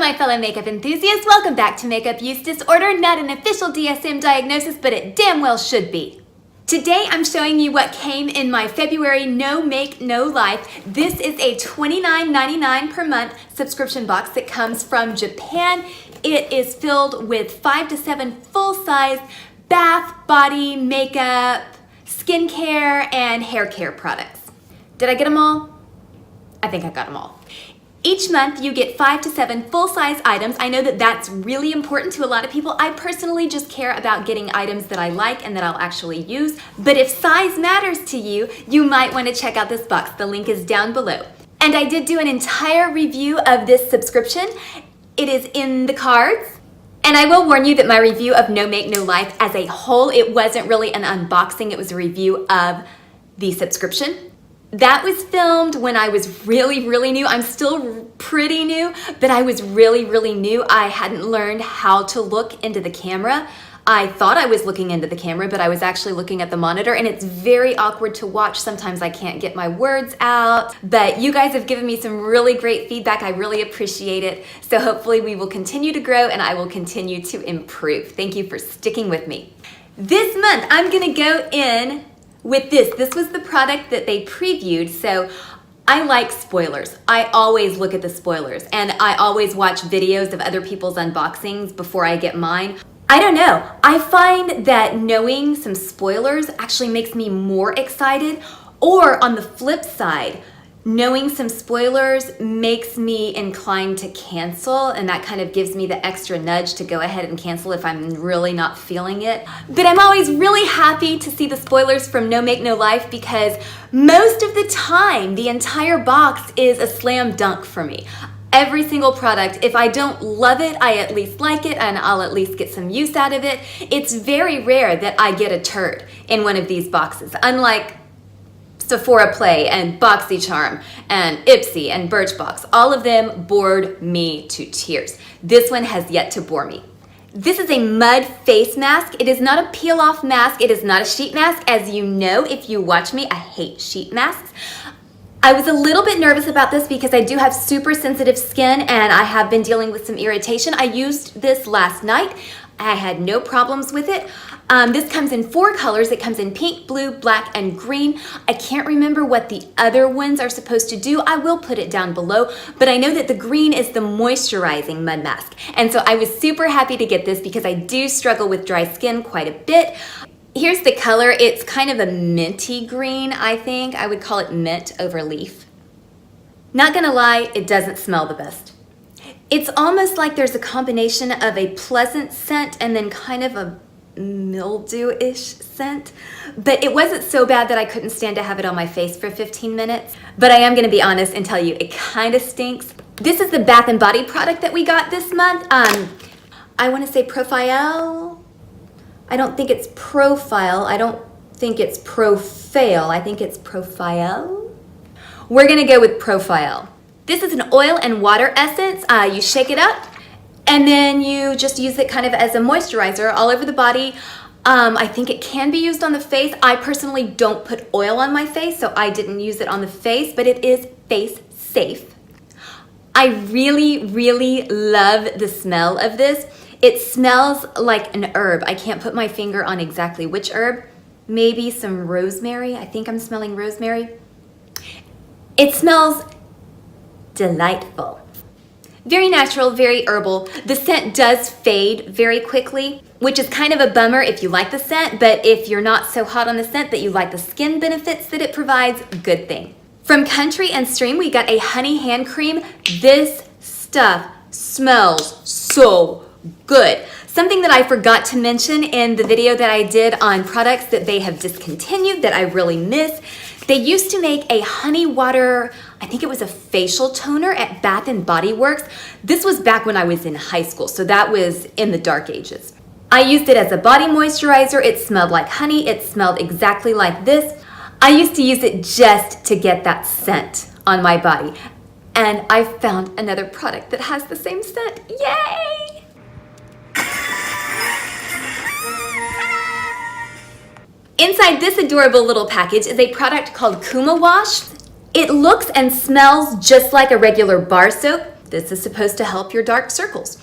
my fellow makeup enthusiasts, welcome back to Makeup Use Disorder, not an official DSM diagnosis, but it damn well should be. Today I'm showing you what came in my February No Make No Life. This is a $29.99 per month subscription box that comes from Japan. It is filled with 5 to 7 full-size bath, body, makeup, skincare, and hair care products. Did I get them all? I think I got them all. Each month you get 5 to 7 full-size items. I know that that's really important to a lot of people. I personally just care about getting items that I like and that I'll actually use. But if size matters to you, you might want to check out this box. The link is down below. And I did do an entire review of this subscription. It is in the cards. And I will warn you that my review of No Make No Life as a whole, it wasn't really an unboxing, it was a review of the subscription. That was filmed when I was really new. I'm still pretty new, but I was really new. I hadn't learned how to look into the camera. I thought I was looking into the camera, but I was actually looking at the monitor, and it's very awkward to watch. Sometimes I can't get my words out, but you guys have given me some really great feedback. I really appreciate it. So hopefully we will continue to grow and I will continue to improve. Thank you for sticking with me. This month, I'm gonna go in with this. This was the product that they previewed, so I like spoilers. I always look at the spoilers, and I always watch videos of other people's unboxings before I get mine. I don't know, I find that knowing some spoilers actually makes me more excited, or on the flip side, knowing some spoilers makes me inclined to cancel, and that kind of gives me the extra nudge to go ahead and cancel if I'm really not feeling it. But I'm always really happy to see the spoilers from No Make No Life because most of the time, the entire box is a slam dunk for me. Every single product, if I don't love it, I at least like it and I'll at least get some use out of it. It's very rare that I get a turd in one of these boxes, unlike Sephora Play and BoxyCharm and Ipsy and Birchbox. All of them bored me to tears. This one has yet to bore me. This is a mud face mask. It is not a peel-off mask. It is not a sheet mask. As you know, if you watch me, I hate sheet masks. I was a little bit nervous about this because I do have super sensitive skin and I have been dealing with some irritation. I used this last night. I had no problems with it. This comes in 4 colors. It comes in pink, blue, black, and green. I can't remember what the other ones are supposed to do. I will put it down below, but I know that the green is the moisturizing mud mask. And so I was super happy to get this because I do struggle with dry skin quite a bit. Here's the color. It's kind of a minty green, I think. I would call it mint over leaf. Not gonna lie, it doesn't smell the best. It's almost like there's a combination of a pleasant scent and then kind of a mildew-ish scent, but it wasn't so bad that I couldn't stand to have it on my face for 15 minutes. But I am gonna be honest and tell you, it kind of stinks. This is the Bath & Body product that we got this month. I wanna say Profile. I don't think it's Profile. I don't think it's Profile. I think it's Profile. We're gonna go with Profile. This is an oil and water essence. You shake it up and then you just use it kind of as a moisturizer all over the body. I think it can be used on the face. I personally don't put oil on my face, so I didn't use it on the face, but it is face safe. I really love the smell of this. It smells like an herb. I can't put my finger on exactly which herb. Maybe some rosemary. I think I'm smelling rosemary. It smells delightful. Very natural, very herbal. The scent does fade very quickly, which is kind of a bummer if you like the scent, but if you're not so hot on the scent that you like the skin benefits that it provides, good thing. From Country and Stream, we got a honey hand cream. This stuff smells so good. Something that I forgot to mention in the video that I did on products that they have discontinued that I really miss. They used to make a honey water, I think it was a facial toner at Bath & Body Works. This was back when I was in high school, so that was in the dark ages. I used it as a body moisturizer. It smelled like honey. It smelled exactly like this. I used to use it just to get that scent on my body. And I found another product that has the same scent. Yay! Inside this adorable little package is a product called Kuma Wash. It looks and smells just like a regular bar soap. This is supposed to help your dark circles.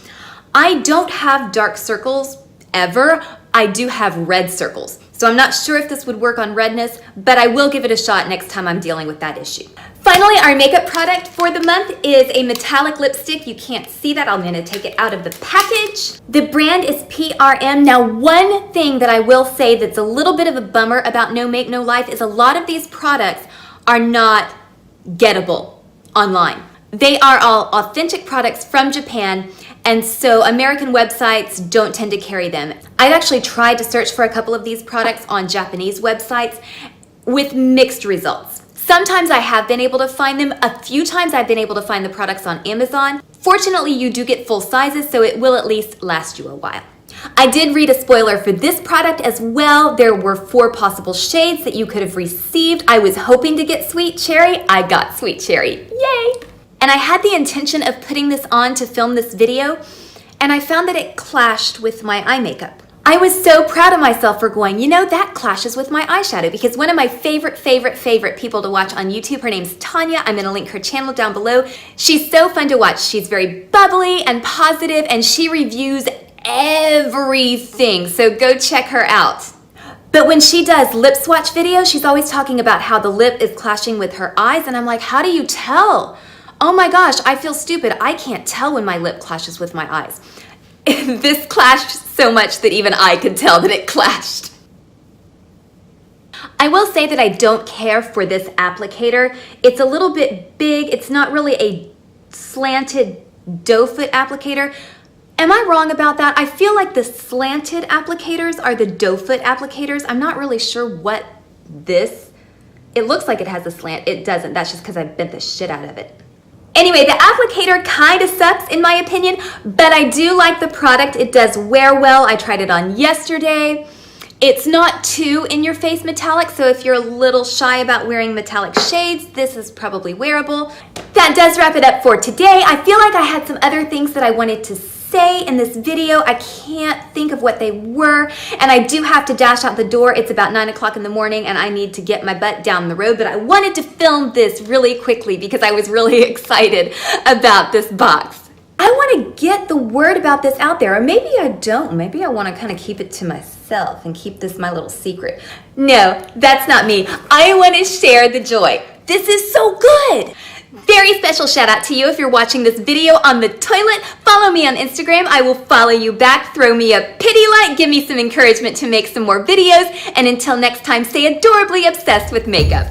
I don't have dark circles ever. I do have red circles. So I'm not sure if this would work on redness, but I will give it a shot next time I'm dealing with that issue. Finally, our makeup product for the month is a metallic lipstick. You can't see that. I'm gonna take it out of the package. The brand is PRM. Now, one thing that I will say that's a little bit of a bummer about No Make No Life is a lot of these products are not gettable online. They are all authentic products from Japan, and so American websites don't tend to carry them. I've actually tried to search for a couple of these products on Japanese websites with mixed results. Sometimes I have been able to find them. A few times I've been able to find the products on Amazon. Fortunately, you do get full sizes, so it will at least last you a while. I did read a spoiler for this product as well. There were 4 possible shades that you could have received. I was hoping to get Sweet Cherry. I got Sweet Cherry. Yay! And I had the intention of putting this on to film this video, and I found that it clashed with my eye makeup. I was so proud of myself for going, you know, that clashes with my eyeshadow, because one of my favorite people to watch on YouTube, her name's Tanya. I'm gonna link her channel down below. She's so fun to watch. She's very bubbly and positive, and she reviews everything, so go check her out. But when she does lip swatch videos, she's always talking about how the lip is clashing with her eyes, and I'm like, how do you tell? Oh my gosh, I feel stupid. I can't tell when my lip clashes with my eyes. This clashed so much that even I could tell that it clashed. I will say that I don't care for this applicator. It's a little bit big. It's not really a slanted doe foot applicator. Am I wrong about that? I feel like the slanted applicators are the doe foot applicators. I'm not really sure what this, it looks like it has a slant. It doesn't. That's just because I bent the shit out of it. Anyway, the applicator kind of sucks in my opinion, but I do like the product. It does wear well. I tried it on yesterday. It's not too in-your-face metallic, so if you're a little shy about wearing metallic shades, this is probably wearable. That does wrap it up for today. I feel like I had some other things that I wanted to say in this video. I can't think of what they were, and I do have to dash out the door. It's about 9 o'clock in the morning, and I need to get my butt down the road, but I wanted to film this really quickly because I was really excited about this box. I want to get the word about this out there, or maybe I don't. Maybe I want to kind of keep it to myself and keep this my little secret. No, that's not me. I want to share the joy. This is so good. Very special shout out to you if you're watching this video on the toilet. Follow me on Instagram. I will follow you back. Throw me a pity like. Give me some encouragement to make some more videos. And until next time, stay adorably obsessed with makeup.